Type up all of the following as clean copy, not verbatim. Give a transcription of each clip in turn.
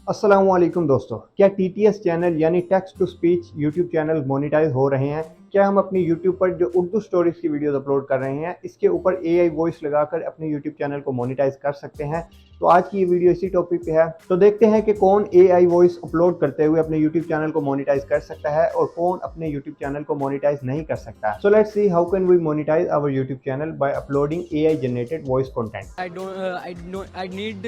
अस्सलामुअलैकुम दोस्तों, क्या टीटीएस चैनल यानी text to speech YouTube channel monetise हो रहे हैं? क्या हम अपनी यूट्यूब पर जो उर्दू स्टोरीज की वीडियोस अपलोड कर रहे हैं, इसके ऊपर एआई वॉइस लगाकर अपने यूट्यूब चैनल को मोनेटाइज कर सकते हैं? तो आज की ये वीडियो इसी टॉपिक पे है। तो देखते हैं कि कौन एआई वॉइस अपलोड करते हुए अपने यूट्यूब चैनल को मोनेटाइज कर सकता है और कौन अपने यूट्यूब चैनल को मोनेटाइज नहीं कर सकता। So let's see how can we monetise our YouTube channel by uploading AI generated voice content. I need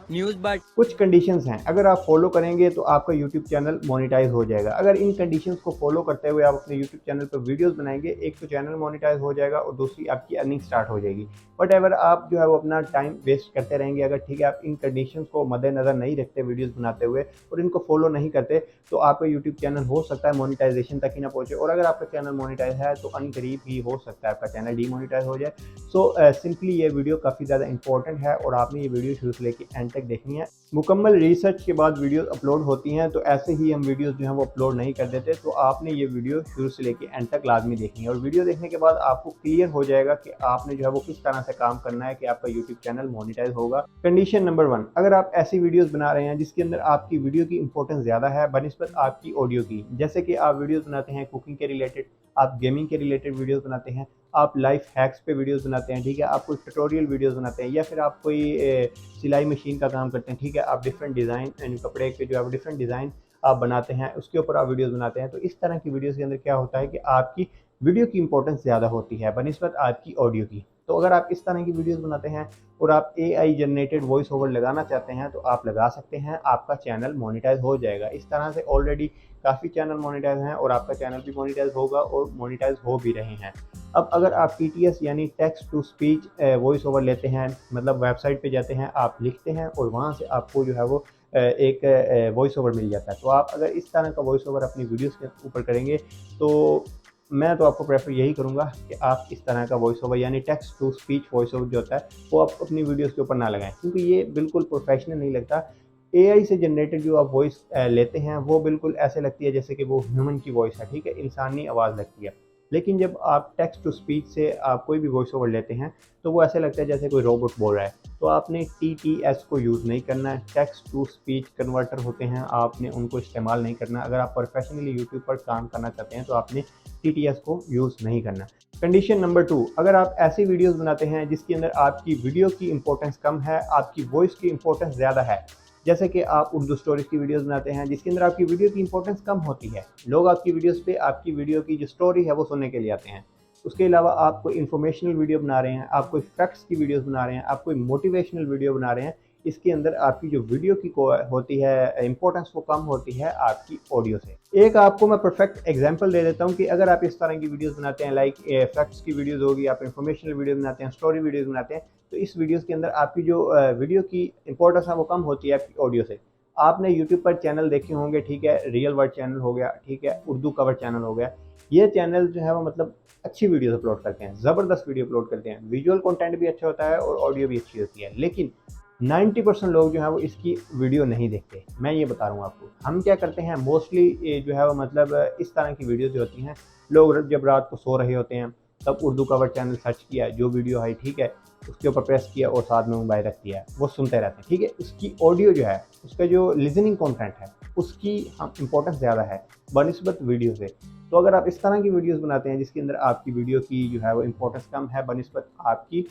news, but कुछ कंडीशंस हैं, अगर आप फॉलो करेंगे तो आपका यूट्यूब चैनल मोनेटाइज हो जाएगा। अगर इन कंडीशंस को फॉलो करते हुए आप अपने यूट्यूब चैनल पर वीडियोस बनाएंगे, एक तो चैनल मोनेटाइज हो जाएगा और दूसरी आपकी अर्निंग स्टार्ट हो जाएगी। बट अगर आप जो है वो अपना टाइम वेस्ट करते रहेंगे, अगर ठीक है आप इन कंडीशंस को मद्देनजर नहीं रखते वीडियोस बनाते हुए और इनको फॉलो नहीं करते, तो आपका यूट्यूब चैनल हो सकता है मोनेटाइजेशन तक ही ना पहुंचे। और अगर आपका चैनल मोनेटाइज है तो अनकरीब ही हो सकता है आपका चैनल डीमोनेटाइज हो जाए। सो सिंपली ये वीडियो काफ़ी ज़्यादा इंपॉर्टेंट है और आपने ये वीडियो शुरू से लेकर एंड तक देखनी है। मुकम्मल रिसर्च के बाद वीडियोस अपलोड होती हैं, तो ऐसे ही हम वीडियोस जो हैं वो अपलोड नहीं कर देते। तो आपने ये वीडियो शुरू से लेके एंड तक लाजमी देखनी है और वीडियो देखने के बाद आपको क्लियर हो जाएगा कि आपने जो है वो किस तरह से काम करना है कि आपका यूट्यूब चैनल मोनेटाइज होगा। कंडीशन नंबर 1, अगर आप ऐसी वीडियोस बना रहे हैं जिसके अंदर आपकी वीडियो की इंपॉर्टेंस ज़्यादा है बनिस्बत आपकी ऑडियो की, जैसे कि आप वीडियोस बनाते हैं कुकिंग के रिलेटेड, आप गेमिंग के रिलेटेड वीडियोस बनाते हैं, आप लाइफ हैक्स पे वीडियोस बनाते हैं, ठीक है, आप कोई ट्यूटोरियल वीडियोस बनाते हैं, या फिर आप कोई सिलाई मशीन का काम करते हैं, ठीक है, आप डिफरेंट डिज़ाइन यानी कपड़े के जो है डिफरेंट डिज़ाइन आप बनाते हैं, उसके ऊपर आप वीडियोस बनाते हैं। तो इस तरह की वीडियोस के अंदर क्या होता है कि आपकी वीडियो की इंपॉर्टेंस ज़्यादा होती है बनिस्बत आपकी ऑडियो की। तो अगर आप इस तरह की वीडियोस बनाते हैं और आप एआई जनरेटेड वॉइस ओवर लगाना चाहते हैं तो आप लगा सकते हैं, आपका चैनल मोनेटाइज हो जाएगा। इस तरह से ऑलरेडी काफ़ी चैनल मोनेटाइज हैं और आपका चैनल भी मोनेटाइज होगा और मोनेटाइज हो भी रहे हैं। अब अगर आप टीटीएस यानी text to speech voice over लेते हैं, मतलब वेबसाइट पे जाते हैं, आप लिखते हैं और वहाँ से आपको जो है वो एक वॉइस ओवर मिल जाता है। तो आप अगर इस तरह का वॉइस ओवर अपनी वीडियोस के ऊपर करेंगे तो मैं तो आपको प्रेफर यही करूँगा कि आप इस तरह का वॉइस ओवर यानी text to speech voice over जो होता है वो आप अपनी वीडियोस के ऊपर ना लगाएं, क्योंकि ये बिल्कुल प्रोफेशनल नहीं लगता। एआई से जनरेटेड जो आप वॉइस लेते हैं वो बिल्कुल ऐसे लगती है जैसे कि वो ह्यूमन की वॉइस है, ठीक है, इंसानी आवाज़ लगती है। लेकिन जब आप टेक्स्ट टू स्पीच से आप कोई भी वॉइस ओवर लेते हैं तो वो ऐसे लगता है जैसे कोई रोबोट बोल रहा है। तो आपने टीटीएस को यूज़ नहीं करना है, टेक्स्ट टू स्पीच कन्वर्टर होते हैं, आपने उनको इस्तेमाल नहीं करना। अगर आप प्रोफेशनली यूट्यूब पर काम करना चाहते हैं तो आपने टीटीएस को यूज़ नहीं करना। कंडीशन नंबर 2, अगर आप ऐसी वीडियोस बनाते हैं जिसके अंदर आपकी वीडियो की इंपॉर्टेंस कम है, आपकी वॉइस की इंपॉर्टेंस ज़्यादा है, जैसे कि आप उर्दू स्टोरीज की वीडियोस बनाते हैं जिसके अंदर आपकी वीडियो की इंपॉर्टेंस कम होती है, लोग आपकी वीडियोस पे आपकी वीडियो की जो स्टोरी है वो सुनने के लिए आते हैं। उसके अलावा आप कोई इन्फॉर्मेशनल वीडियो बना रहे हैं, आप कोई फैक्ट्स की वीडियोस बना रहे हैं, आप कोई मोटिवेशनल वीडियो बना रहे हैं, इसके अंदर आपकी जो वीडियो की होती है इंपॉर्टेंस वो कम होती है आपकी ऑडियो से। एक आपको मैं परफेक्ट एग्जांपल दे देता हूँ कि अगर आप इस तरह की वीडियोस बनाते हैं, लाइक फैक्ट्स की वीडियोस होगी, आप इन्फॉर्मेशनल वीडियो बनाते हैं, स्टोरी वीडियोस बनाते हैं, तो इस वीडियोस के अंदर आपकी जो वीडियो की इंपॉर्टेंस है वो कम होती है आपकी ऑडियो से। आपने यूट्यूब पर चैनल देखे होंगे, ठीक है, रियल वर्ड चैनल हो गया, ठीक है, उर्दू कवर चैनल हो गया, ये चैनल जो है वो मतलब अच्छी वीडियोस अपलोड करते हैं, ज़बरदस्त वीडियो अपलोड करते हैं, विजुअल कंटेंट भी अच्छा होता है और ऑडियो भी अच्छी होती है। लेकिन 90% लोग जो है वो इसकी वीडियो नहीं देखते। मैं ये बता रहा हूँ आपको, हम क्या करते हैं मोस्टली जो है वो मतलब इस तरह की वीडियोस जो होती हैं, लोग जब रात को सो रहे होते हैं तब उर्दू कवर चैनल सर्च किया, जो वीडियो है ठीक है, उसके ऊपर प्रेस किया और साथ में मोबाइल रख दिया, वो सुनते रहते हैं, ठीक है। उसकी ऑडियो जो है, उसका जो लिसनिंग कंटेंट है उसकी हम इंपॉर्टेंस ज़्यादा है बनिस्बत वीडियो से। तो अगर आप इस तरह की वीडियोस बनाते हैं जिसके अंदर आपकी वीडियो की जो है वो इंपॉर्टेंस कम है बनिस्बत आपकी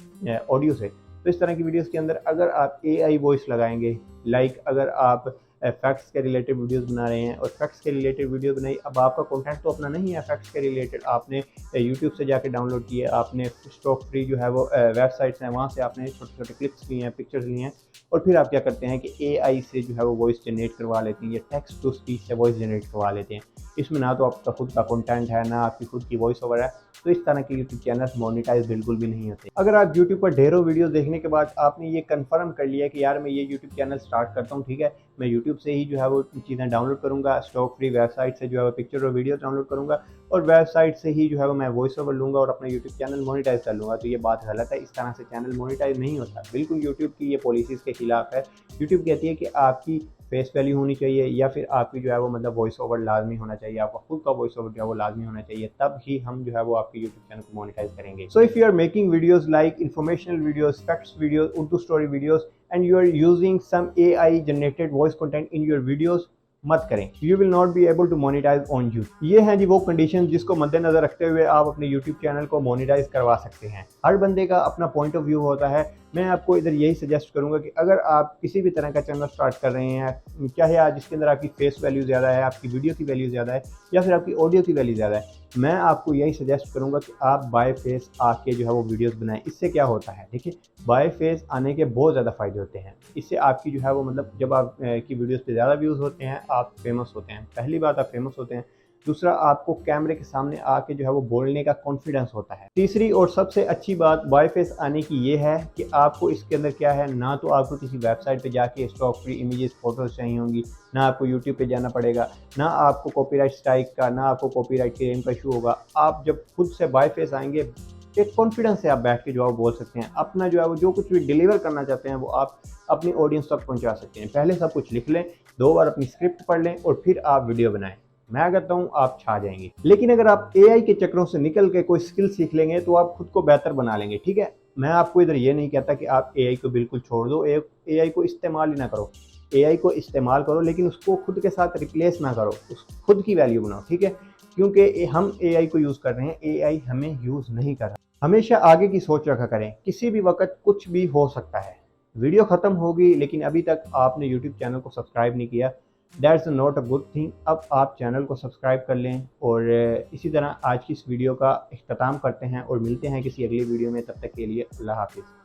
ऑडियो से, तो इस तरह की वीडियोस के अंदर अगर आप एआई वॉइस लगाएंगे, लाइक अगर आप फैक्ट्स के रिलेटेड वीडियोस बना रहे हैं और फैक्ट्स के रिलेटेड वीडियो बनाई, अब आपका कंटेंट तो अपना नहीं है फैक्ट्स के रिलेटेड, आपने यूट्यूब से जाके डाउनलोड किए, आपने स्टॉक फ्री जो है वो वेबसाइट्स हैं वहाँ से आपने छोटे छोटे क्लिप्स लिए हैं, पिक्चर्स लिए हैं, और फिर आप क्या करते हैं कि एआई से जो है वो वॉइस जनरेट करवा लेते हैं या टेक्स्ट टू स्पीच से वॉइस जनरेट करवा लेते हैं। इसमें ना तो आपका खुद का कंटेंट है, ना आपकी खुद की वॉइस ओवर है, तो इस तरह के यूट्यूब चैनल मोनेटाइज बिल्कुल भी नहीं होते। अगर आप यूट्यूब पर ढेरों वीडियोस देखने के बाद आपने ये कंफर्म कर लिया कि यार मैं ये यूट्यूब चैनल स्टार्ट करता हूँ, ठीक है, मैं यूट्यूब से ही जो है वो चीज़ें डाउनलोड करूँगा, स्टॉक फ्री वेबसाइट से जो है वो पिक्चर और वीडियो डाउनलोड करूँगा और वेबसाइट से ही जो है वो मैं वॉइस ओवर लूँगा और अपना यूट्यूब चैनल मोनेटाइज कर लूँगा, तो ये बात गलत है। इस तरह से चैनल मोनेटाइज नहीं होता, बिल्कुल यूट्यूब की ये पॉलिसीज़ के खिलाफ है। यूट्यूब कहती है कि आपकी फेस वैल्यू होनी चाहिए या फिर आपकी जो है वो मतलब वॉइस ओवर लाजमी होना चाहिए, आपका खुद का वॉइस ओवर जो है वो लाजमी होना चाहिए, तब ही हम जो है वो आपके यूट्यूब चैनल को मोनेटाइज करेंगे। So if you are making videos like informational videos, facts videos, Urdu story videos and you are using some AI generated voice content in your videos, मत करें। You will not be able to monetise on YouTube. ये हैं जी वो condition जिसको मद्देनजर रखते हुए आप अपने यूट्यूब चैनल को मोनेटाइज करवा सकते हैं। हर बंदे का अपना पॉइंट ऑफ व्यू होता है। मैं आपको इधर यही सजेस्ट करूंगा कि अगर आप किसी भी तरह का चैनल स्टार्ट कर रहे हैं, चाहे आज जिसके अंदर आपकी फेस वैल्यू ज़्यादा है, आपकी वीडियो की वैल्यू ज़्यादा है या फिर आपकी ऑडियो की वैल्यू ज़्यादा है, मैं आपको यही सजेस्ट करूंगा कि आप बाय फेस आके जो है वो वीडियोस बनाएं। इससे क्या होता है, देखिए बाय फेस आने के बहुत ज़्यादा फ़ायदे होते हैं। इससे आपकी जो है वो मतलब जब आप की वीडियोस पे ज़्यादा व्यूज़ होते हैं, आप फेमस होते हैं। पहली बात, आप फेमस होते हैं। दूसरा, आपको कैमरे के सामने आके जो है वो बोलने का कॉन्फिडेंस होता है। तीसरी और सबसे अच्छी बात बाय फेस आने की ये है कि आपको इसके अंदर क्या है, ना तो आपको किसी वेबसाइट पे जाके स्टॉक फ्री इमेजेस फोटोज चाहिए होंगी, ना आपको यूट्यूब पे जाना पड़ेगा, ना आपको कॉपीराइट स्ट्राइक का, ना आपको कॉपीराइट क्लेम का इशू होगा। आप जब खुद से बाय फेस आएंगे, एक कॉन्फिडेंस से आप बैठ के जो आप बोल सकते हैं, अपना जो है वो जो कुछ भी डिलीवर करना चाहते हैं वो आप अपनी ऑडियंस तक पहुंचा सकते हैं। पहले सब कुछ लिख लें, 2 बार अपनी स्क्रिप्ट पढ़ लें और फिर आप वीडियो बनाएं। मैं कहता हूँ आप छा जाएंगे। लेकिन अगर आप AI के चक्रों से निकल के कोई स्किल सीख लेंगे तो आप खुद को बेहतर बना लेंगे। ठीक है, मैं आपको इधर ये नहीं कहता कि आप AI को बिल्कुल छोड़ दो, AI को इस्तेमाल ही ना करो। AI को इस्तेमाल करो लेकिन उसको खुद के साथ रिप्लेस ना करो, उस खुद की वैल्यू बनाओ। ठीक है, क्योंकि हम AI को यूज़ कर रहे हैं, AI हमें यूज़ नहीं कर रहा। हमेशा आगे की सोच रखा करें, किसी भी वक्त कुछ भी हो सकता है। वीडियो ख़त्म होगी लेकिन अभी तक आपने यूट्यूब चैनल को सब्सक्राइब नहीं किया, that's not a good thing. अब आप चैनल को सब्सक्राइब कर लें और इसी तरह आज की इस वीडियो का इख्तिताम करते हैं और मिलते हैं किसी अगली वीडियो में। तब तक के लिए अल्लाह हाफिज़।